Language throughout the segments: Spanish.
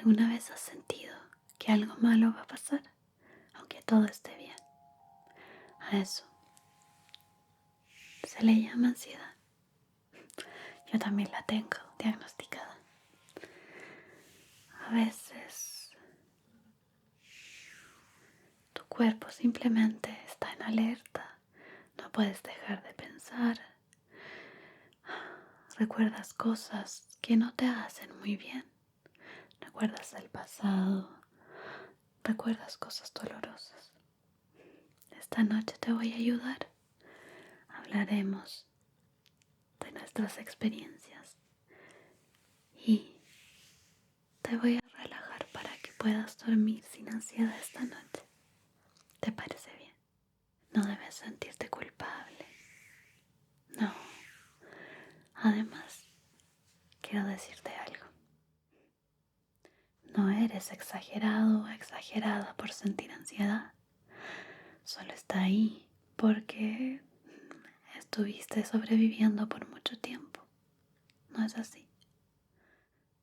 ¿Alguna vez has sentido que algo malo va a pasar, aunque todo esté bien? A eso se le llama ansiedad. Yo también la tengo diagnosticada. A veces tu cuerpo simplemente está en alerta, no puedes dejar de pensar. Recuerdas cosas que no te hacen muy bien. Recuerdas el pasado, recuerdas cosas dolorosas. Esta noche te voy a ayudar. Hablaremos de nuestras experiencias y te voy a relajar para que puedas dormir sin ansiedad esta noche. ¿Te parece bien? No debes sentirte culpable. No. Además, quiero decirte algo. No eres exagerado o exagerada por sentir ansiedad. Solo está ahí porque estuviste sobreviviendo por mucho tiempo. ¿No es así?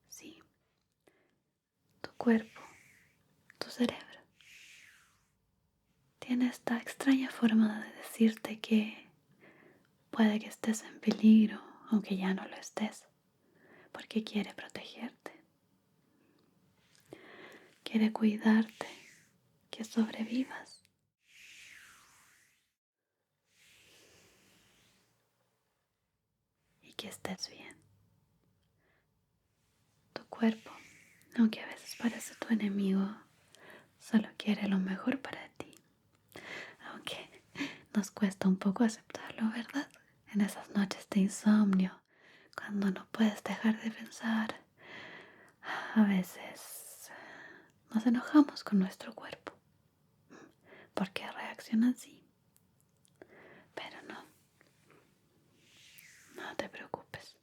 Sí. Tu cuerpo, tu cerebro, tiene esta extraña forma de decirte que puede que estés en peligro, aunque ya no lo estés, porque quiere protegerte. Quiere cuidarte, que sobrevivas. Y que estés bien. Tu cuerpo, aunque a veces parece tu enemigo, solo quiere lo mejor para ti. Aunque nos cuesta un poco aceptarlo, ¿verdad? En esas noches de insomnio, cuando no puedes dejar de pensar, a veces nos enojamos con nuestro cuerpo. Porque reacciona así. Pero no te preocupes.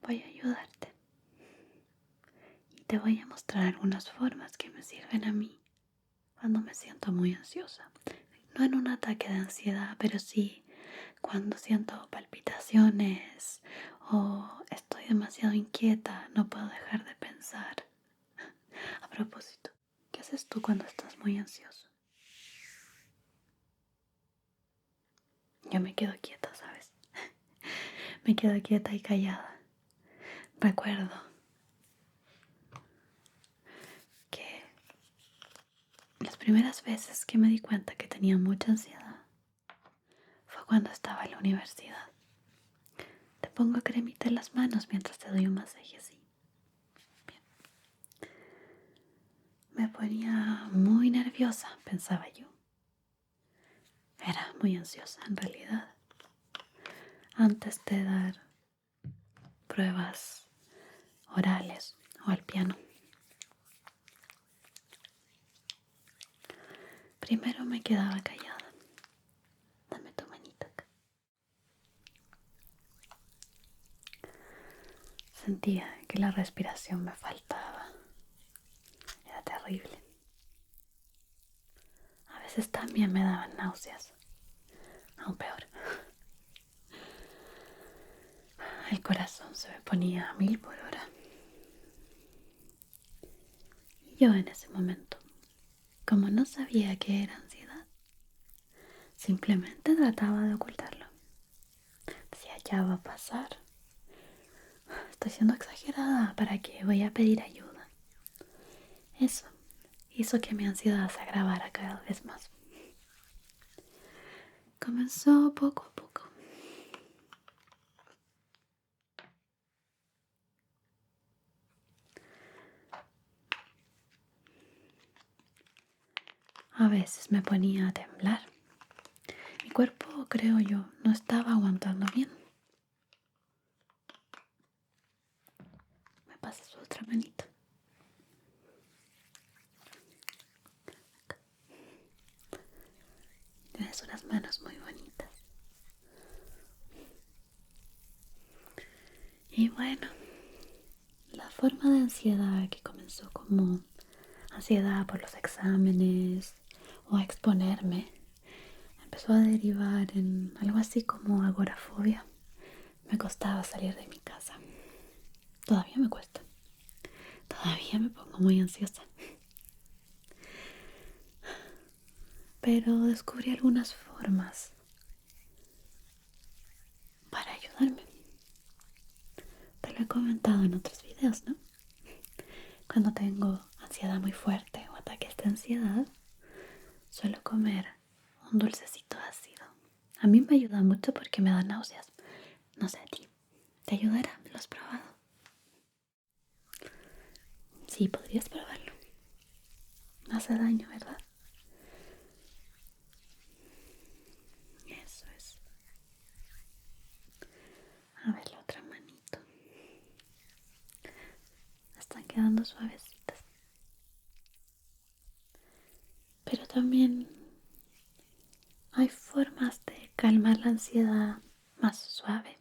Voy a ayudarte. Y te voy a mostrar algunas formas que me sirven a mí cuando me siento muy ansiosa. No en un ataque de ansiedad, pero sí cuando siento palpitaciones o estoy demasiado inquieta, no puedo dejar de pensar. A propósito, ¿qué haces tú cuando estás muy ansioso? Yo me quedo quieta, ¿sabes? Me quedo quieta y callada. Recuerdo que las primeras veces que me di cuenta que tenía mucha ansiedad fue cuando estaba en la universidad. Te pongo cremita en las manos mientras te doy un masaje así. Bien. Me ponía muy nerviosa, pensaba yo. Era muy ansiosa en realidad. Antes de dar pruebas orales o al piano. Primero me quedaba callada. Dame tu manita acá. Sentía que la respiración me faltaba. Era terrible. A veces también me daban náuseas. Aún peor. El corazón se me ponía a 1000 por hora. Y yo en ese momento, como no sabía que era ansiedad, simplemente trataba de ocultarlo. Decía, ya va a pasar. Estoy siendo exagerada, ¿para qué voy a pedir ayuda? Eso hizo que mi ansiedad se agravara cada vez más. Comenzó poco a poco. A veces me ponía a temblar. Mi cuerpo, creo yo, no estaba aguantando bien. Me pasa su otra manita. Tienes unas manos muy bonitas. Y bueno, la forma de ansiedad que comenzó como ansiedad por los exámenes o a exponerme empezó a derivar en algo así como agorafobia. me costaba salir de mi casa. Todavía me cuesta. Todavía me pongo muy ansiosa. Pero descubrí algunas formas para ayudarme. Te lo he comentado en otros videos, ¿no? Cuando tengo ansiedad muy fuerte o ataques de ansiedad, suelo comer un dulcecito ácido. A mí me ayuda mucho porque me da náuseas. No sé a ti. ¿Te ayudará? ¿Lo has probado? Sí, podrías probarlo. No hace daño, ¿verdad? Eso es. A ver la otra manito. Están quedando suavecitas. Pero también hay formas de calmar la ansiedad más suave.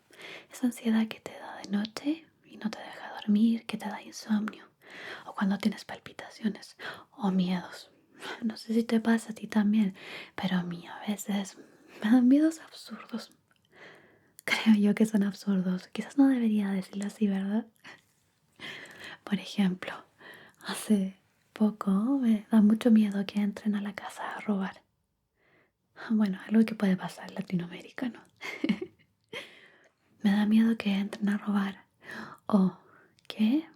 Esa ansiedad que te da de noche y no te deja dormir, que te da insomnio. O cuando tienes palpitaciones o miedos. No sé si te pasa a ti también, pero a mí a veces me dan miedos absurdos. Creo yo que son absurdos. Quizás no debería decirlo así, ¿verdad? Por ejemplo, hace poco me da mucho miedo que entren a la casa a robar. Bueno, algo que puede pasar en Latinoamérica, ¿no? Me da miedo que entren a robar. O que...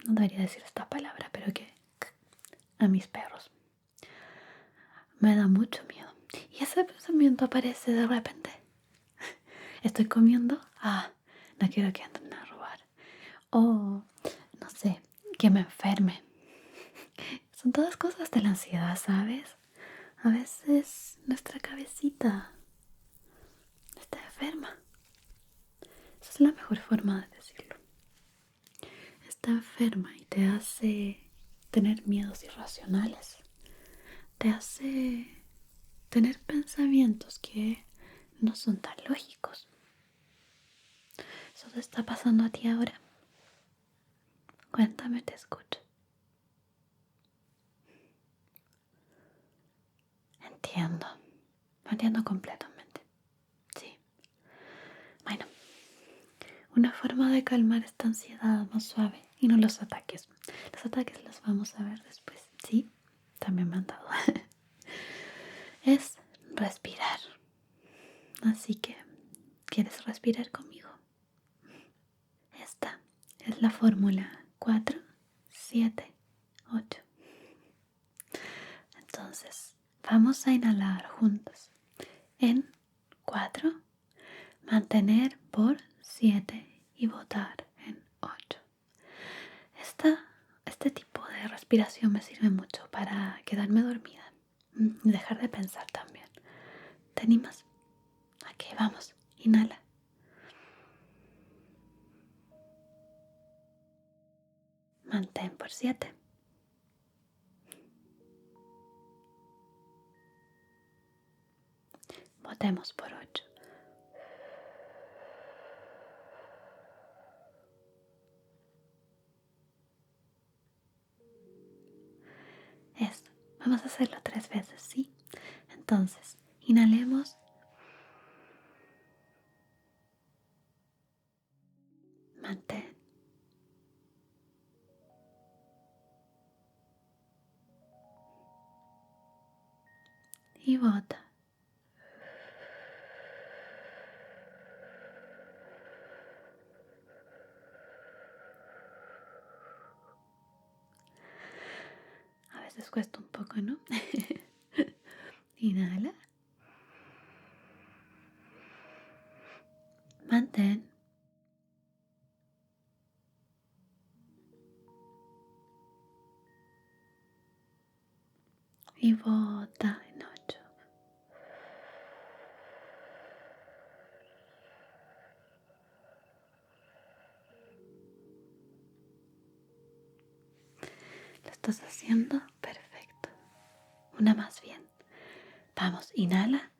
no debería decir esta palabra, pero que... a mis perros. Me da mucho miedo. Y ese pensamiento aparece de repente. Estoy comiendo. No quiero que entren a robar. O, no sé, que me enferme. Son todas cosas de la ansiedad, ¿sabes? A veces nuestra cabecita está enferma. Esa es la mejor forma de decirlo. Está enferma y te hace tener miedos irracionales. Te hace tener pensamientos que no son tan lógicos. ¿Eso te está pasando a ti ahora? Cuéntame, te escucho. Entiendo. Lo entiendo completamente. Sí. Bueno, una forma de calmar esta ansiedad más suave y no los ataques. Los ataques los vamos a ver después. Sí, también me han dado. Es respirar. Así que, ¿quieres respirar conmigo? Esta es la fórmula 4, 7, 8. Entonces, vamos a inhalar juntos en 4, mantener por 7 y botar en 8. Este tipo de respiración me sirve mucho para quedarme dormida y dejar de pensar también. ¿Te animas? Aquí vamos, inhala. Mantén por 7. Botemos por 8. Esto. Vamos a hacerlo 3 veces, ¿sí? Entonces, inhalemos. Mantén. Y bota. A veces cuesta un poco, ¿no? Inhala. Mantén. Y bota en 8. Lo estás haciendo perfecto. Una más bien. Vamos, inhala.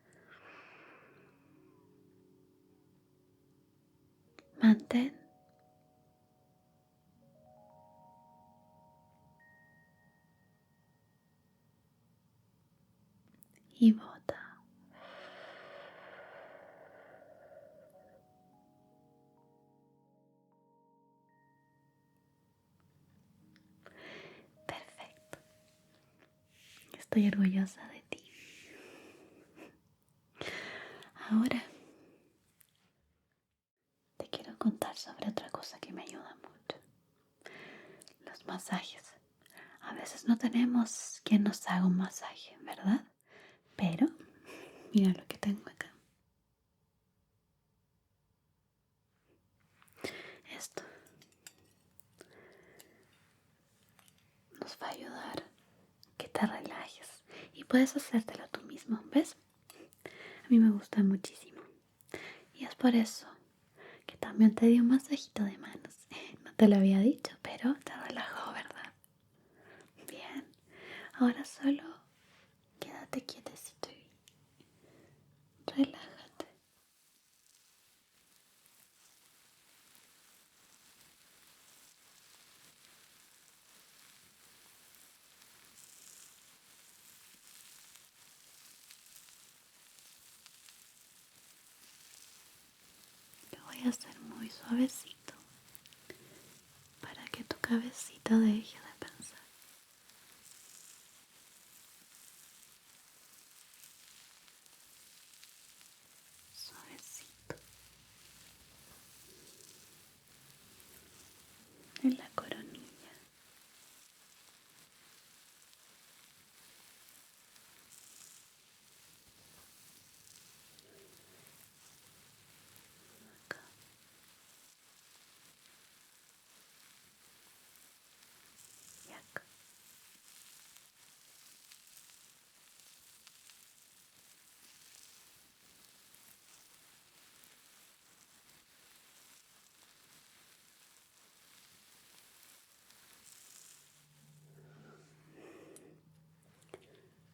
Mantén. Y bota. Estoy orgullosa de ti. Ahora te quiero contar sobre otra cosa que me ayuda mucho. Los masajes. A veces no tenemos quien nos haga un masaje, ¿verdad? Pero mira lo que tengo acá. Esto nos va a ayudar a que te relajes y puedes hacértelo tú mismo, ¿ves? A mí me gusta muchísimo y es por eso que también te di un masajito de manos. No te lo había dicho, pero te relajó, ¿verdad? Bien, ahora solo quédate quietecito y relájate. Lo voy a hacer muy suavecito para que tu cabecita deje de pensar. Suavecito en la coronilla. Acá y acá.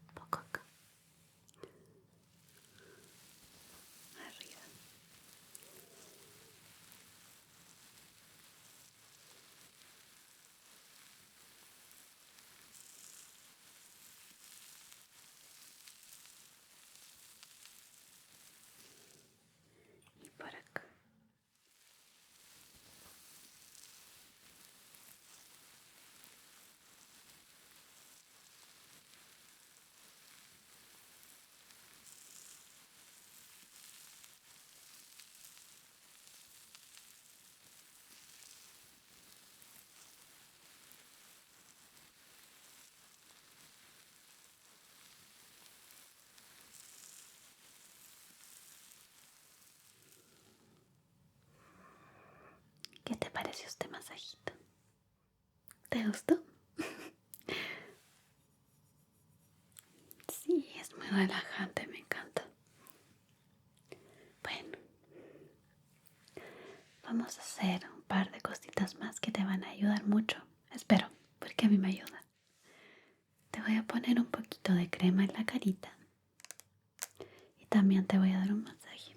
Un poco acá. Arriba. Y por acá. ¿Qué te pareció este masajito? ¿Te gustó? Sí, es muy relajante, me encanta. Bueno, vamos a hacer un par de cositas más que te van a ayudar mucho. Espero, porque a mí me ayuda. Te voy a poner un poquito de crema en la carita y también te voy a dar un masaje.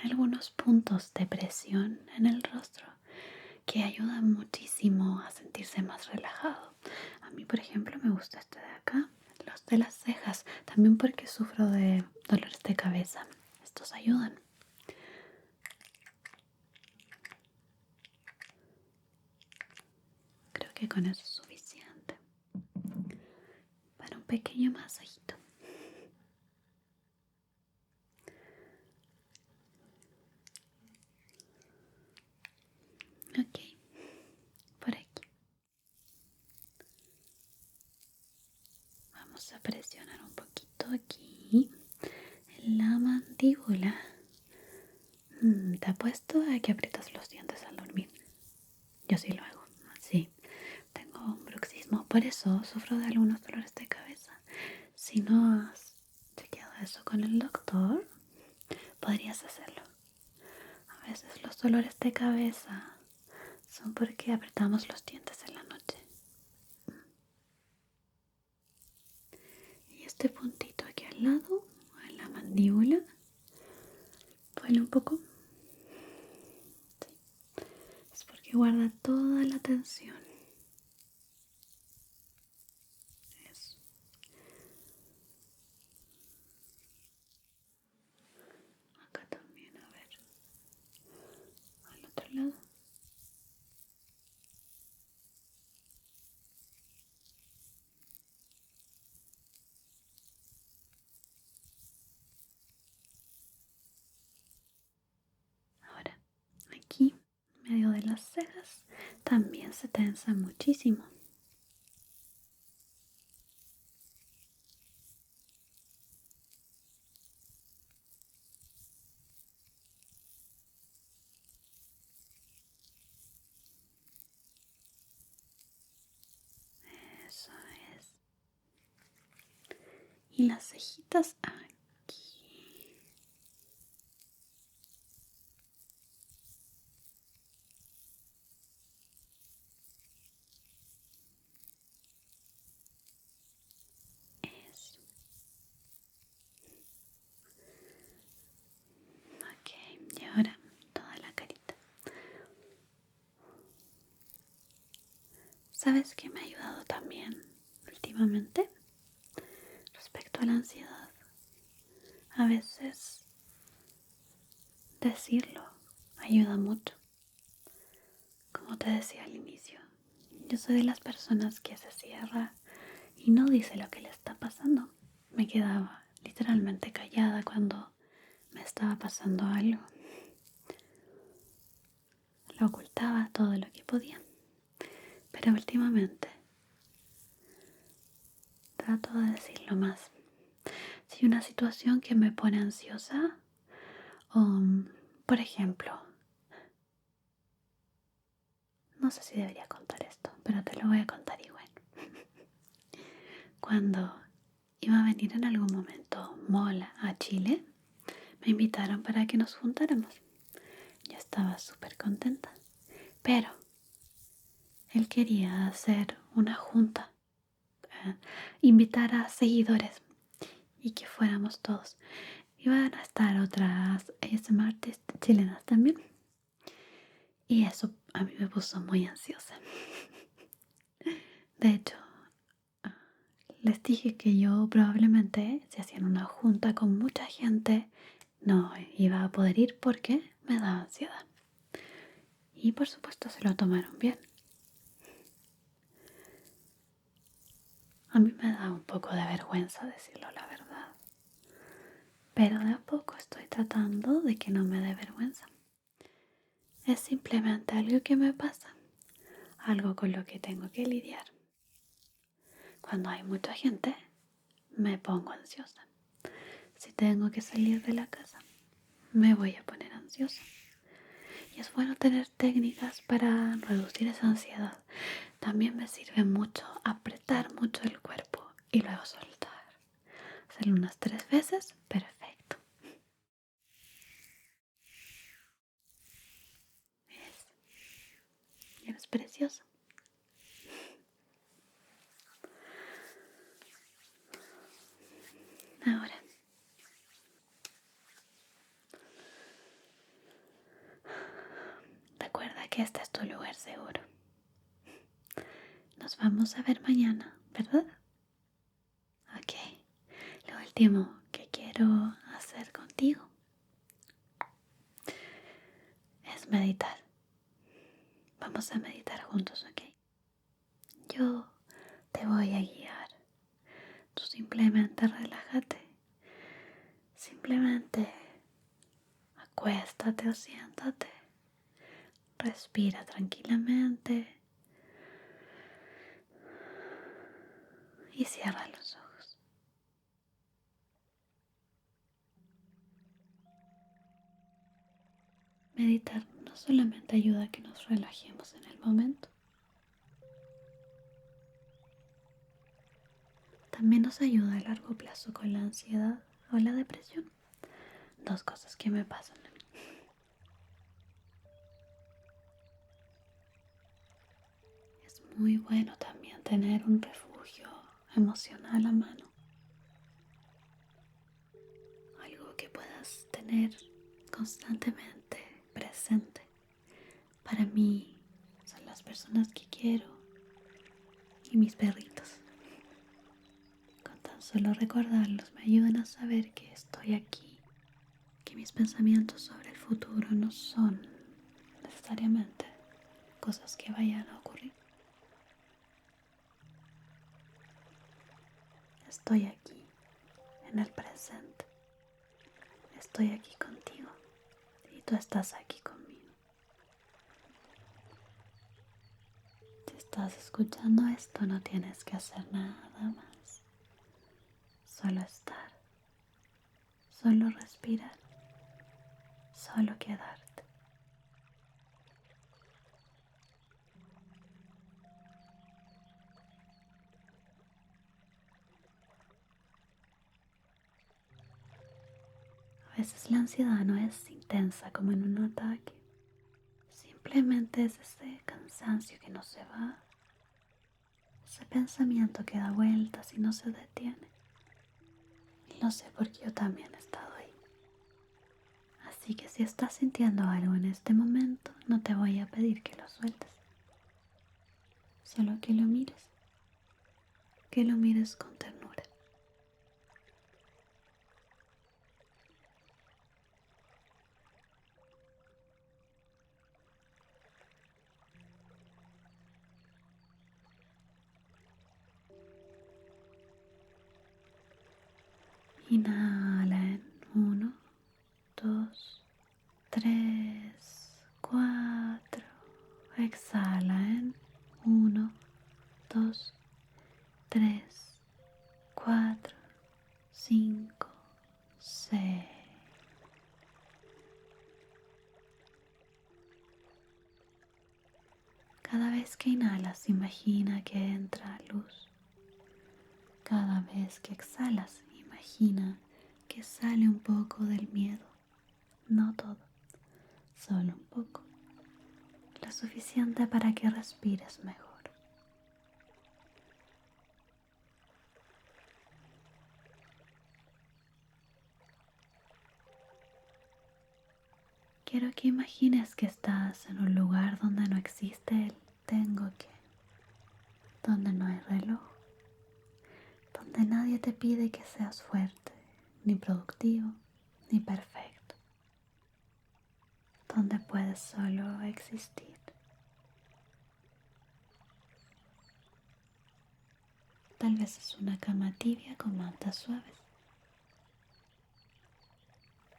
Hay algunos puntos de presión en el rostro que ayudan muchísimo a sentirse más relajado. A mí, por ejemplo, me gusta este de acá, los de las cejas, también porque sufro de dolores de cabeza. Estos ayudan. Creo que con eso es suficiente para un pequeño masajito. Ok, por aquí. Vamos a presionar un poquito aquí en la mandíbula. ¿Te apuesto a que aprietas los dientes al dormir? Yo sí lo hago. Sí, tengo un bruxismo, por eso sufro de algunos dolores de cabeza. Si no has chequeado eso con el doctor, podrías hacerlo. A veces los dolores de cabeza son porque apretamos los dientes en la noche. Y este puntito aquí al lado, en la mandíbula, duele un poco. Sí, es porque guarda toda la tensión. Eso. Acá también, a ver. Al otro lado. las cejas también se tensan muchísimo. Eso es. Y las cejitas aquí. Eso. Ok, y ahora toda la carita. ¿Sabes qué me ha ayudado también últimamente? Respecto a la ansiedad. A veces decirlo ayuda mucho. Como te decía al inicio, yo soy de las personas que se cierra y no dice lo que le está pasando. Me quedaba literalmente callada cuando me estaba pasando algo. Lo ocultaba todo lo que podía. Pero últimamente trato de decirlo más. Si una situación que me pone ansiosa, o por ejemplo, no sé si debería contar esto, pero te lo voy a contar igual. Cuando iba a venir en algún momento Mola a Chile, me invitaron para que nos juntáramos. Yo estaba súper contenta, pero él quería hacer una junta, invitar a seguidores y que fuéramos todos. Iban a estar otras ASMR artistas chilenas también. Y eso a mí me puso muy ansiosa. De hecho, les dije que yo probablemente, si hacían una junta con mucha gente, no iba a poder ir porque me daba ansiedad. Y por supuesto se lo tomaron bien. A mí me da un poco de vergüenza decirlo, la verdad. Pero de a poco estoy tratando de que no me dé vergüenza. Es simplemente algo que me pasa, algo con lo que tengo que lidiar. Cuando hay mucha gente, me pongo ansiosa. Si tengo que salir de la casa, me voy a poner ansiosa. Y es bueno tener técnicas para reducir esa ansiedad. También me sirve mucho apretar mucho el cuerpo y luego soltar. Hacerlo unas 3 veces, perfecto. ¿Ves? Eres precioso. Ahora, recuerda que este es tu lugar seguro. Nos vamos a ver mañana, ¿verdad? Ok. Lo último que quiero hacer contigo es meditar. Vamos a meditar juntos, ¿ok? Yo te voy a guiar. Tú simplemente relájate. Simplemente acuéstate o siéntate. Respira tranquilamente y cierra los ojos. Meditar no solamente ayuda a que nos relajemos en el momento, también nos ayuda a largo plazo con la ansiedad o la depresión. Dos cosas que me pasan a mí. Es muy bueno también tener un refugio emocional a mano. Algo que puedas tener constantemente presente. Para mí son las personas que quiero y mis perritos. Con tan solo recordarlos me ayudan a saber que estoy aquí, que mis pensamientos sobre el futuro no son necesariamente cosas que vayan a ocurrir. Estoy aquí, en el presente. Estoy aquí contigo y tú estás aquí conmigo. estás escuchando esto no tienes que hacer nada más. Solo estar, solo respirar, solo quedarte. A veces la ansiedad no es intensa como en un ataque. Simplemente es ese cansancio que no se va, ese pensamiento que da vueltas y no se detiene. Y lo sé porque yo también he estado ahí. Así que si estás sintiendo algo en este momento, no te voy a pedir que lo sueltes. Solo que lo mires con ternura. Inhala en 1, 2, 3, 4. Exhala en 1, 2, 3, 4, 5, 6. Cada vez que inhalas, imagina que entra luz. Cada vez que exhalas, imagina que sale un poco del miedo. No todo, solo un poco. Lo suficiente para que respires mejor. Quiero que imagines que estás en un lugar donde no existe el tengo que, donde no hay reloj, donde nadie te pide que seas fuerte, ni productivo, ni perfecto, donde puedes solo existir. Tal vez es una cama tibia con mantas suaves.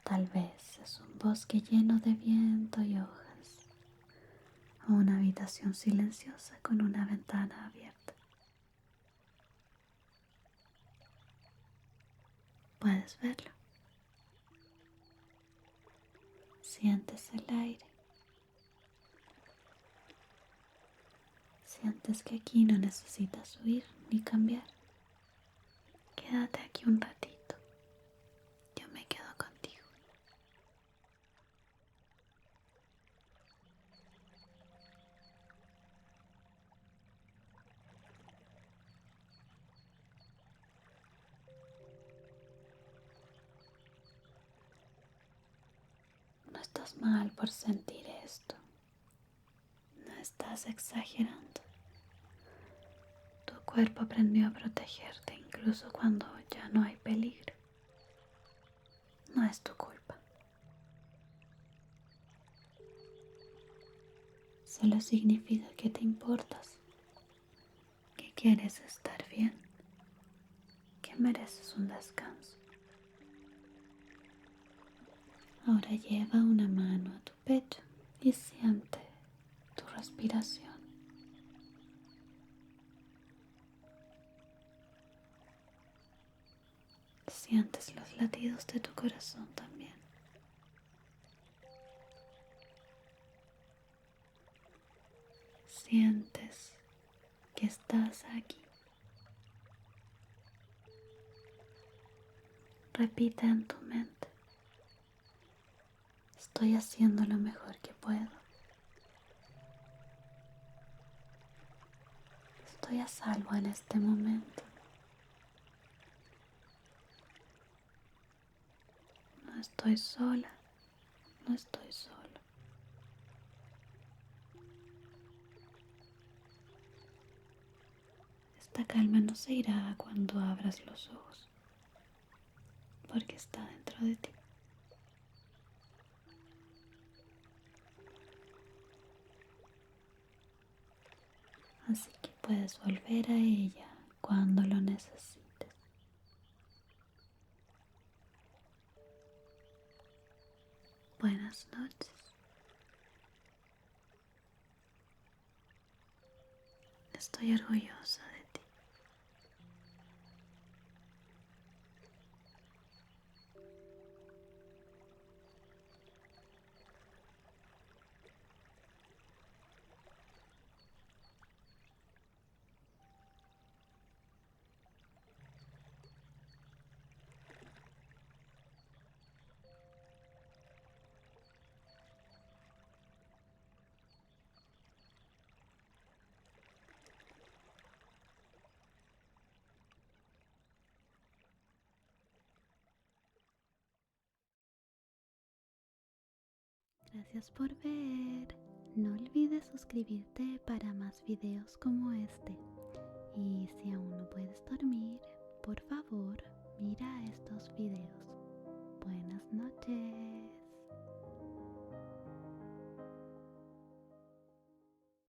Tal vez es un bosque lleno de viento y hojas, o una habitación silenciosa con una ventana abierta. Puedes verlo. Sientes el aire. Sientes que aquí no necesitas huir ni cambiar. Quédate aquí un ratito. Yo me quedo contigo. No estás mal por sentir esto. No estás exagerando. Tu cuerpo aprendió a protegerte incluso cuando ya no hay peligro. No es tu culpa. Solo significa que te importas, que quieres estar bien, que mereces un descanso. Ahora lleva una mano a tu pecho y siente tu respiración. Sientes los latidos de tu corazón también. Sientes que estás aquí. Repite en tu mente: estoy haciendo lo mejor que puedo. Estoy a salvo en este momento. No estoy sola, no estoy solo. Esta calma no se irá cuando abras los ojos, porque está dentro de ti. Así que puedes volver a ella cuando lo necesites. Buenas noches. Estoy orgullosa de ti. Gracias por ver. No olvides suscribirte para más videos como este. Y si aún no puedes